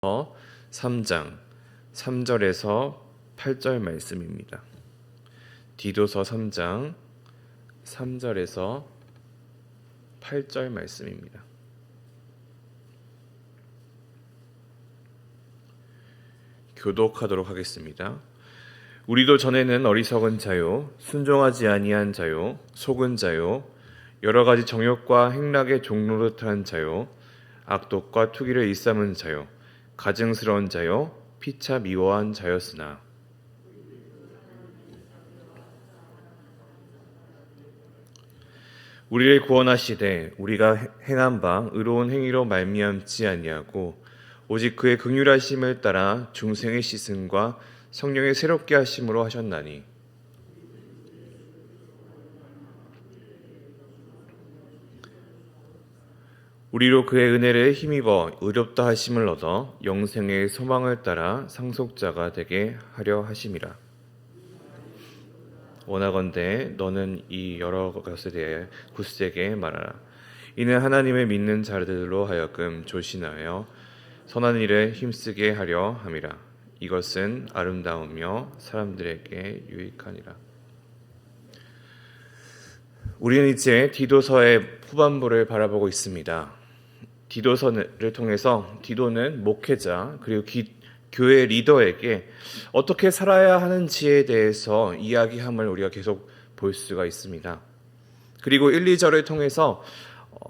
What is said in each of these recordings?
3장 3절에서 8절 말씀입니다. 디도서 3장 3절에서 8절 말씀입니다. 교독하도록 하겠습니다. 우리도 전에는 어리석은 자요, 순종하지 아니한 자요, 속은 자요, 여러 가지 정욕과 행락의 종노릇한 자요, 악독과 투기를 일삼은 자요, 가증스러운 자요, 피차 미워한 자였으나 우리를 구원하시되 우리가 행한 바 의로운 행위로 말미암지 아니하고 오직 그의 긍휼하심을 따라 중생의 씻음과 성령의 새롭게 하심으로 하셨나니 우리로 그의 은혜를 힘입어 의롭다 하심을 얻어 영생의 소망을 따라 상속자가 되게 하려 하심이라. 원하건대 너는 이 여러 것에 대해 굳세게 말하라. 이는 하나님을 믿는 자들로 하여금 조신하여 선한 일에 힘쓰게 하려 함이라. 이것은 아름다우며 사람들에게 유익하니라. 우리는 이제 디도서의 후반부를 바라보고 있습니다. 디도서를 통해서 디도는 목회자 그리고 교회 리더에게 어떻게 살아야 하는지에 대해서 이야기함을 우리가 계속 볼 수가 있습니다. 그리고 1, 2절을 통해서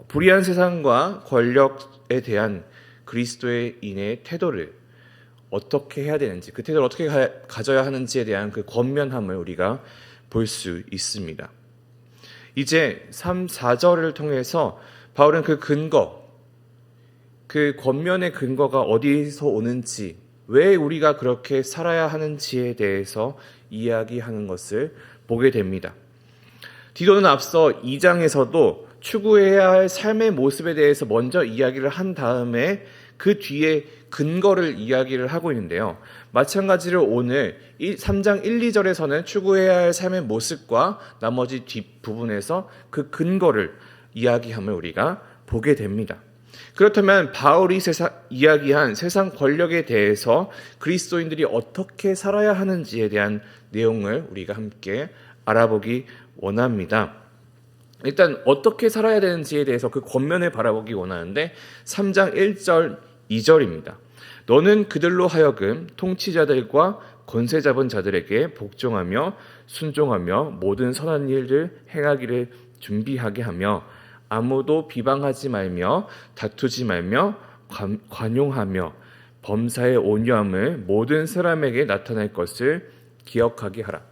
불의한 세상과 권력에 대한 그리스도인의 태도를 어떻게 해야 되는지, 그 태도를 어떻게 가져야 하는지에 대한 그 권면함을 우리가 볼 수 있습니다. 이제 3, 4절을 통해서 바울은 그 근거, 그 권면의 근거가 어디서 오는지, 왜 우리가 그렇게 살아야 하는지에 대해서 이야기하는 것을 보게 됩니다. 디도는 앞서 2장에서도 추구해야 할 삶의 모습에 대해서 먼저 이야기를 한 다음에 그 뒤에 근거를 이야기를 하고 있는데요. 마찬가지로 오늘 3장 1, 2절에서는 추구해야 할 삶의 모습과 나머지 뒷부분에서 그 근거를 이야기함을 우리가 보게 됩니다. 그렇다면 바울이 이야기한 세상 권력에 대해서 그리스도인들이 어떻게 살아야 하는지에 대한 내용을 우리가 함께 알아보기 원합니다. 일단 어떻게 살아야 되는지에 대해서 그 권면을 바라보기 원하는데 3장 1절, 2절입니다. 너는 그들로 하여금 통치자들과 권세 잡은 자들에게 복종하며 순종하며 모든 선한 일을 행하기를 준비하게 하며 아무도 비방하지 말며 다투지 말며 관용하며 범사의 온유함을 모든 사람에게 나타낼 것을 기억하게 하라.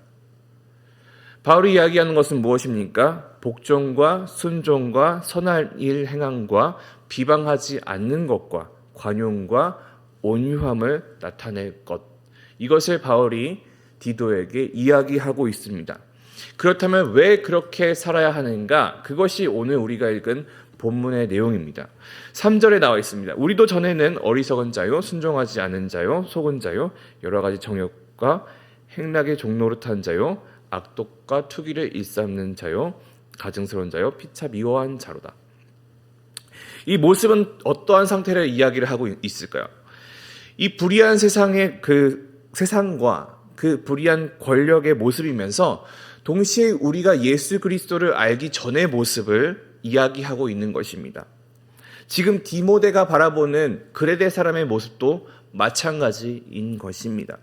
바울이 이야기하는 것은 무엇입니까? 복종과 순종과 선한 일 행함과 비방하지 않는 것과 관용과 온유함을 나타낼 것. 이것을 바울이 디도에게 이야기하고 있습니다. 그렇다면 왜 그렇게 살아야 하는가? 그것이 오늘 우리가 읽은 본문의 내용입니다. 3절에 나와 있습니다. 우리도 전에는 어리석은 자요, 순종하지 않은 자요, 속은 자요, 여러 가지 정욕과 행락의 종노릇한 자요, 악독과 투기를 일삼는 자요, 가증스러운 자요, 피차 미워한 자로다. 이 모습은 어떠한 상태를 이야기를 하고 있을까요? 이 불의한 세상의 그 세상과 그 불의한 권력의 모습이면서 동시에 우리가 예수 그리스도를 알기 전의 모습을 이야기하고 있는 것입니다. 지금 디모데가 바라보는 그레데 사람의 모습도 마찬가지인 것입니다.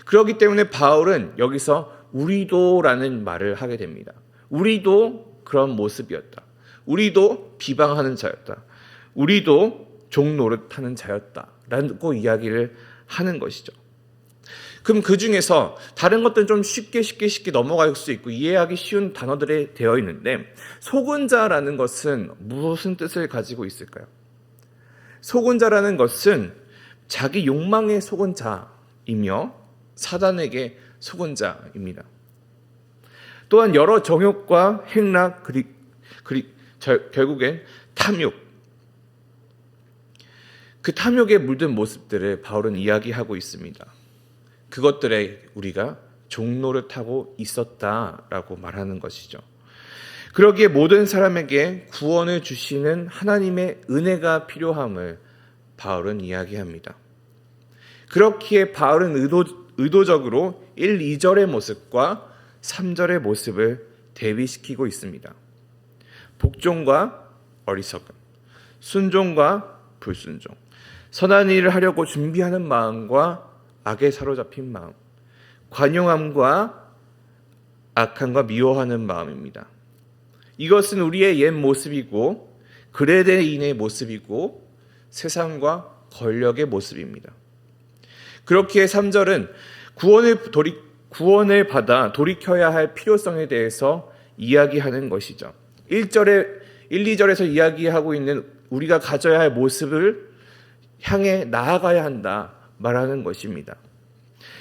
그렇기 때문에 바울은 여기서 우리도라는 말을 하게 됩니다. 우리도 그런 모습이었다. 우리도 비방하는 자였다. 우리도 종노릇하는 자였다. 라고 이야기를 하는 것이죠. 그럼 그 중에서 다른 것들은 좀 쉽게 넘어갈 수 있고 이해하기 쉬운 단어들이 되어 있는데 속은 자라는 것은 무슨 뜻을 가지고 있을까요? 속은 자라는 것은 자기 욕망에 속은 자이며 사단에게 속은 자입니다. 또한 여러 정욕과 행락 결국엔 탐욕, 그 탐욕에 물든 모습들을 바울은 이야기하고 있습니다. 그것들에 우리가 종노릇하고 있었다라고 말하는 것이죠. 그러기에 모든 사람에게 구원을 주시는 하나님의 은혜가 필요함을 바울은 이야기합니다. 그렇기에 바울은 의도적으로 1, 2절의 모습과 3절의 모습을 대비시키고 있습니다. 복종과 어리석음, 순종과 불순종, 선한 일을 하려고 준비하는 마음과 악에 사로잡힌 마음, 관용함과 악함과 미워하는 마음입니다. 이것은 우리의 옛 모습이고 그레데인의 모습이고 세상과 권력의 모습입니다. 그렇기에 3절은 구원을 받아 돌이켜야 할 필요성에 대해서 이야기하는 것이죠. 1, 2절에서 이야기하고 있는 우리가 가져야 할 모습을 향해 나아가야 한다 말하는 것입니다.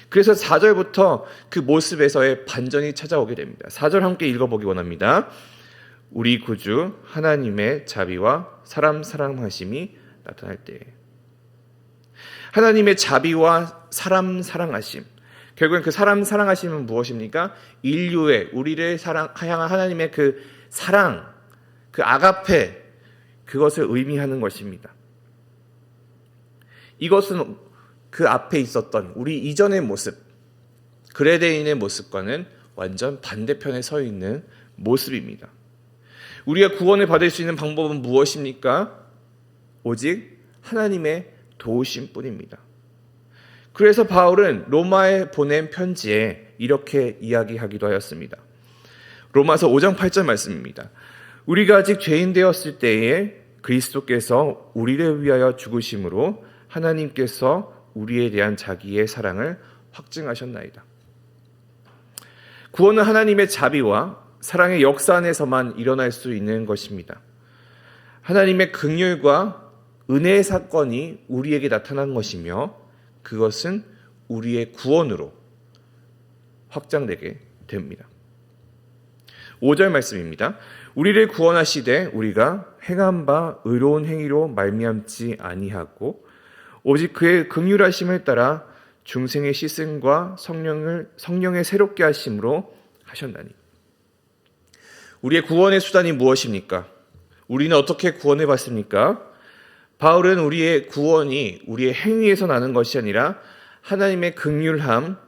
그래서 4절부터 그 모습에서의 반전이 찾아오게 됩니다. 4절 함께 읽어보기 원합니다. 우리 구주 하나님의 자비와 사람 사랑하심이 나타날 때에. 하나님의 자비와 사람 사랑하심. 결국엔 그 사람 사랑하심은 무엇입니까? 인류의 우리를 향한 하나님의 그 사랑, 그 아가페, 그것을 의미하는 것입니다. 이것은 그 앞에 있었던 우리 이전의 모습, 그레데인의 모습과는 완전 반대편에 서 있는 모습입니다. 우리가 구원을 받을 수 있는 방법은 무엇입니까? 오직 하나님의 도우심 뿐입니다. 그래서 바울은 로마에 보낸 편지에 이렇게 이야기하기도 하였습니다. 로마서 5장 8절 말씀입니다. 우리가 아직 죄인 되었을 때에 그리스도께서 우리를 위하여 죽으심으로 하나님께서 우리에 대한 자기의 사랑을 확증하셨나이다. 구원은 하나님의 자비와 사랑의 역사 안에서만 일어날 수 있는 것입니다. 하나님의 긍휼과 은혜의 사건이 우리에게 나타난 것이며 그것은 우리의 구원으로 확장되게 됩니다. 5절 말씀입니다. 우리를 구원하시되 우리가 행한 바 의로운 행위로 말미암지 아니하고 오직 그의 긍휼하심을 따라 중생의 씻음과 성령의 새롭게 하심으로 하셨나니. 우리의 구원의 수단이 무엇입니까? 우리는 어떻게 구원을 받습니까? 바울은 우리의 구원이 우리의 행위에서 나는 것이 아니라 하나님의 긍휼함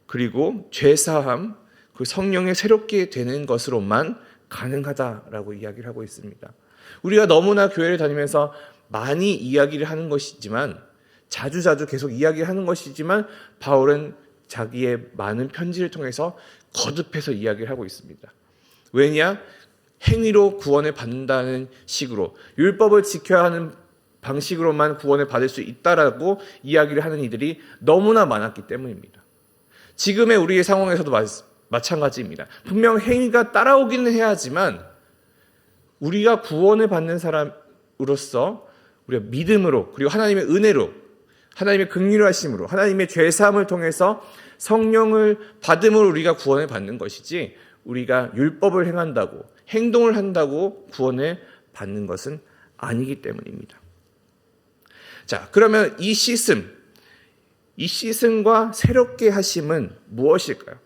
그리고 죄사함 그 성령의 새롭게 되는 것으로만 가능하다라고 이야기를 하고 있습니다. 우리가 너무나 교회를 다니면서 많이 이야기를 하는 것이지만 자주자주 계속 이야기를 하는 것이지만 바울은 자기의 많은 편지를 통해서 거듭해서 이야기를 하고 있습니다. 왜냐? 행위로 구원을 받는다는 식으로 율법을 지켜야 하는 방식으로만 구원을 받을 수 있다라고 이야기를 하는 이들이 너무나 많았기 때문입니다. 지금의 우리의 상황에서도 마찬가지입니다. 분명 행위가 따라오기는 해야지만 우리가 구원을 받는 사람으로서 우리가 믿음으로 그리고 하나님의 은혜로 하나님의 긍휼하심으로 하나님의 죄사함을 통해서 성령을 받음으로 우리가 구원을 받는 것이지 우리가 율법을 행한다고 행동을 한다고 구원을 받는 것은 아니기 때문입니다. 자, 그러면 이 씻음과 새롭게 하심은 무엇일까요?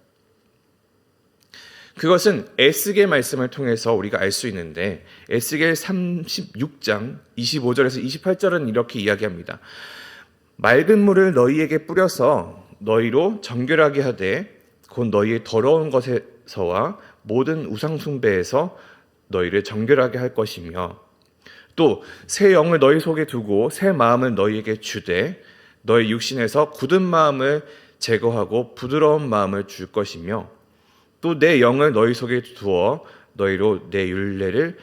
그것은 에스겔 말씀을 통해서 우리가 알 수 있는데 에스겔 36장 25절에서 28절은 이렇게 이야기합니다. 맑은 물을 너희에게 뿌려서 너희로 정결하게 하되 곧 너희의 더러운 것에서와 모든 우상 숭배에서 너희를 정결하게 할 것이며 또 새 영을 너희 속에 두고 새 마음을 너희에게 주되 너희 육신에서 굳은 마음을 제거하고 부드러운 마음을 줄 것이며 또 내 영을 너희 속에 두어 너희로 내 율례를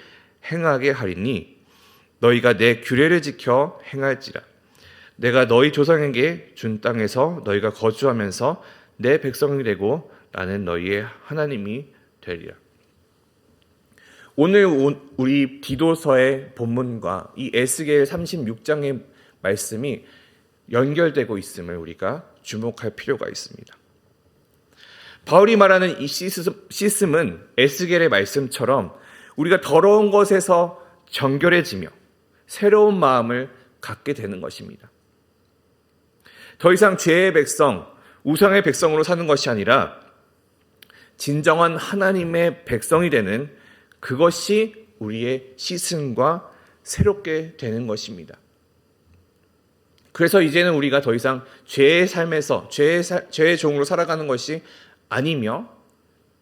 행하게 하리니 너희가 내 규례를 지켜 행할지라. 내가 너희 조상에게 준 땅에서 너희가 거주하면서 내 백성이 되고 나는 너희의 하나님이 되리라. 오늘 우리 디도서의 본문과 이 에스겔 36장의 말씀이 연결되고 있음을 우리가 주목할 필요가 있습니다. 바울이 말하는 이 씻음은 에스겔의 말씀처럼 우리가 더러운 것에서 정결해지며 새로운 마음을 갖게 되는 것입니다. 더 이상 죄의 백성, 우상의 백성으로 사는 것이 아니라 진정한 하나님의 백성이 되는 그것이 우리의 씻음과 새롭게 되는 것입니다. 그래서 이제는 우리가 더 이상 죄의 삶에서 죄의 종으로 살아가는 것이 아니며,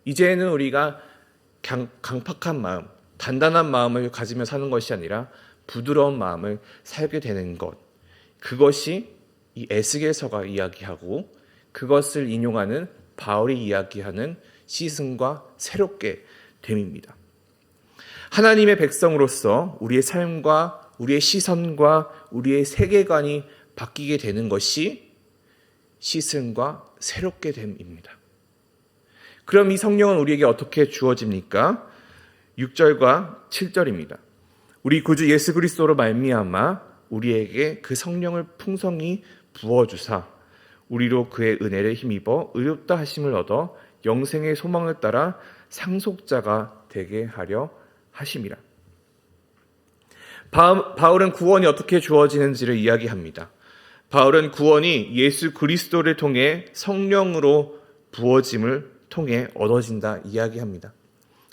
이제는 우리가 강팍한 마음, 단단한 마음을 가지며 사는 것이 아니라 부드러운 마음을 살게 되는 것, 그것이 이 에스겔서가 이야기하고 그것을 인용하는 바울이 이야기하는 시승과 새롭게 됨입니다. 하나님의 백성으로서 우리의 삶과 우리의 시선과 우리의 세계관이 바뀌게 되는 것이 시승과 새롭게 됨입니다. 그럼 이 성령은 우리에게 어떻게 주어집니까? 6절과 7절입니다. 우리 구주 예수 그리스도로 말미암아 우리에게 그 성령을 풍성히 부어주사 우리로 그의 은혜를 힘입어 의롭다 하심을 얻어 영생의 소망을 따라 상속자가 되게 하려 하심이라. 바울은 구원이 어떻게 주어지는지를 이야기합니다. 바울은 구원이 예수 그리스도를 통해 성령으로 부어짐을 통해 얻어진다 이야기합니다.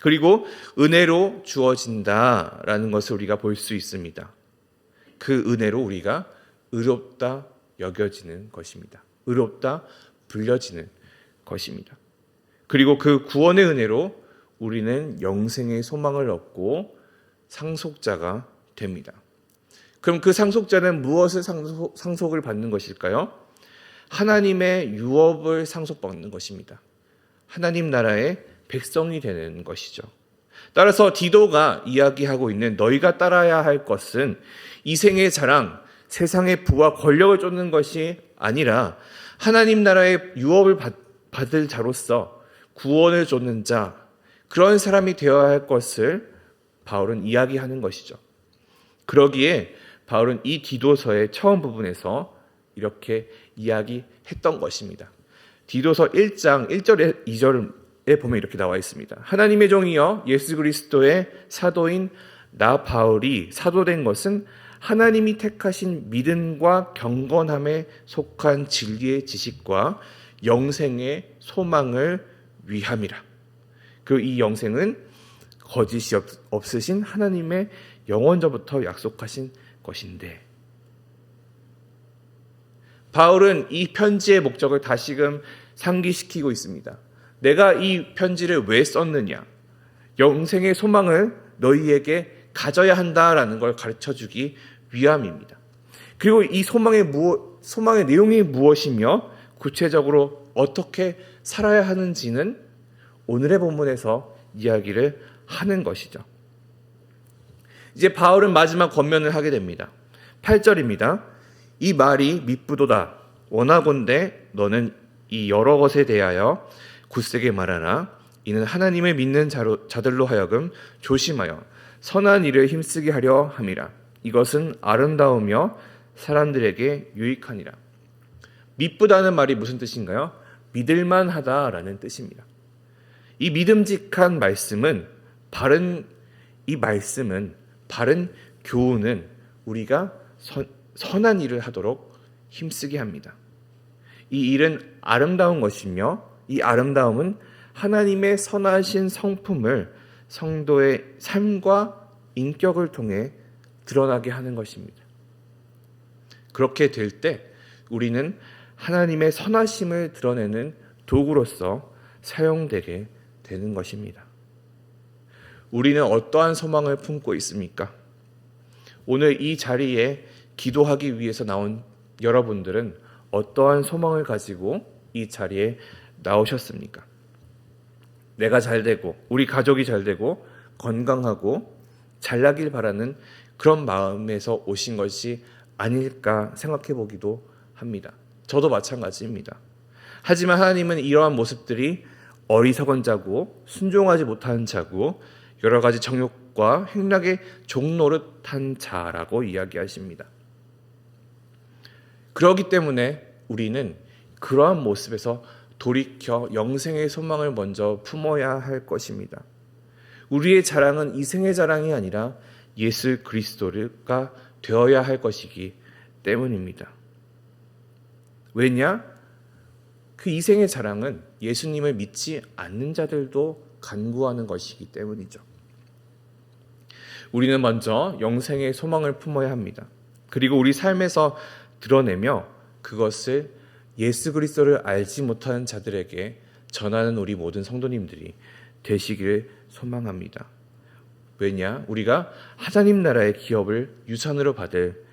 그리고 은혜로 주어진다라는 것을 우리가 볼 수 있습니다. 그 은혜로 우리가 의롭다 여겨지는 것입니다. 의롭다 불려지는 것입니다. 그리고 그 구원의 은혜로 우리는 영생의 소망을 얻고 상속자가 됩니다. 그럼 그 상속자는 무엇을 상속을 받는 것일까요? 하나님의 유업을 상속받는 것입니다. 하나님 나라의 백성이 되는 것이죠. 따라서 디도가 이야기하고 있는 너희가 따라야 할 것은 이 생의 자랑, 세상의 부와 권력을 쫓는 것이 아니라 하나님 나라의 유업을 받을 자로서 구원을 쫓는 자, 그런 사람이 되어야 할 것을 바울은 이야기하는 것이죠. 그러기에 바울은 이 디도서의 처음 부분에서 이렇게 이야기했던 것입니다. 디도서 1장 1절에 2절에 보면 이렇게 나와 있습니다. 하나님의 종이여 예수 그리스도의 사도인 나 바울이 사도된 것은 하나님이 택하신 믿음과 경건함에 속한 진리의 지식과 영생의 소망을 위함이라. 그리고 이 영생은 거짓이 없으신 하나님의 영원전부터 약속하신 것인데, 바울은 이 편지의 목적을 다시금 상기시키고 있습니다. 내가 이 편지를 왜 썼느냐? 영생의 소망을 너희에게 가져야 한다라는 걸 가르쳐주기 위함입니다. 그리고 이 소망의 내용이 무엇이며 구체적으로 어떻게 살아야 하는지는 오늘의 본문에서 이야기를 하는 것이죠. 이제 바울은 마지막 권면을 하게 됩니다. 8절입니다. 이 말이 미쁘도다. 원하건대 너는 이 여러 것에 대하여 굳세게 말하나 이는 하나님을 믿는 자들로 하여금 조심하여 선한 일을 힘쓰게 하려 함이라. 이것은 아름다우며 사람들에게 유익하니라. 미쁘다는 말이 무슨 뜻인가요? 믿을만하다라는 뜻입니다. 이 믿음직한 말씀은 바른 교훈은 우리가 선한 일을 하도록 힘쓰게 합니다. 이 일은 아름다운 것이며 이 아름다움은 하나님의 선하신 성품을 성도의 삶과 인격을 통해 드러나게 하는 것입니다. 그렇게 될 때 우리는 하나님의 선하심을 드러내는 도구로서 사용되게 되는 것입니다. 우리는 어떠한 소망을 품고 있습니까? 오늘 이 자리에 기도하기 위해서 나온 여러분들은 어떠한 소망을 가지고 이 자리에 나오셨습니까? 내가 잘 되고 우리 가족이 잘 되고 건강하고 잘나길 바라는 그런 마음에서 오신 것이 아닐까 생각해 보기도 합니다. 저도 마찬가지입니다. 하지만 하나님은 이러한 모습들이 어리석은 자고 순종하지 못한 자고 여러 가지 정욕과 행락의 종노릇한 자라고 이야기하십니다. 그렇기 때문에 우리는 그러한 모습에서 돌이켜 영생의 소망을 먼저 품어야 할 것입니다. 우리의 자랑은 이생의 자랑이 아니라 예수 그리스도가 되어야 할 것이기 때문입니다. 왜냐? 그 이생의 자랑은 예수님을 믿지 않는 자들도 간구하는 것이기 때문이죠. 우리는 먼저 영생의 소망을 품어야 합니다. 그리고 우리 삶에서 드러내며 그것을 예수 그리스도를 알지 못하는 자들에게 전하는 우리 모든 성도님들이 되시기를 소망합니다. 왜냐? 우리가 하나님 나라의 기업을 유산으로 받을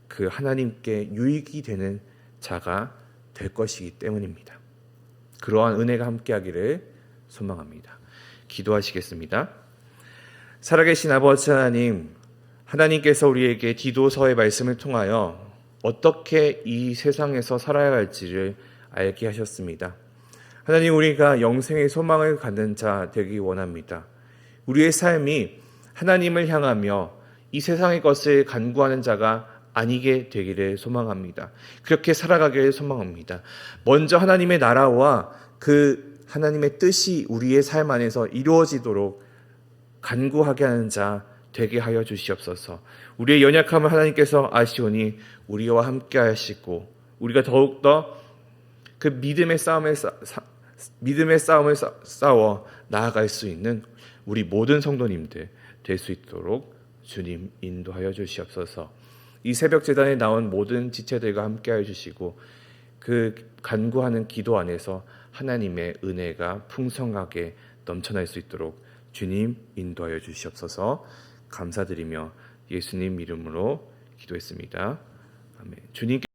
그 하나님께 유익이 되는 자가 될 것이기 때문입니다. 그러한 은혜가 함께하기를 소망합니다. 기도하시겠습니다. 살아계신 아버지 하나님, 하나님께서 우리에게 디도서의 말씀을 통하여 어떻게 이 세상에서 살아야 할지를 알게 하셨습니다. 하나님, 우리가 영생의 소망을 갖는 자 되기 원합니다. 우리의 삶이 하나님을 향하며 이 세상의 것을 간구하는 자가 아니게 되기를 소망합니다. 그렇게 살아가기를 소망합니다. 먼저 하나님의 나라와 그 하나님의 뜻이 우리의 삶 안에서 이루어지도록 간구하게 하는 자 되게 하여 주시옵소서. 우리의 연약함을 하나님께서 아시오니 우리와 함께 하시고 우리가 더욱더 그 믿음의 싸움을 싸워 나아갈 수 있는 우리 모든 성도님들 될 수 있도록 주님 인도하여 주시옵소서. 이 새벽 제단에 나온 모든 지체들과 함께하여 주시고 그 간구하는 기도 안에서 하나님의 은혜가 풍성하게 넘쳐날 수 있도록 주님 인도하여 주시옵소서. 감사드리며 예수님 이름으로 기도했습니다. 아멘. 주님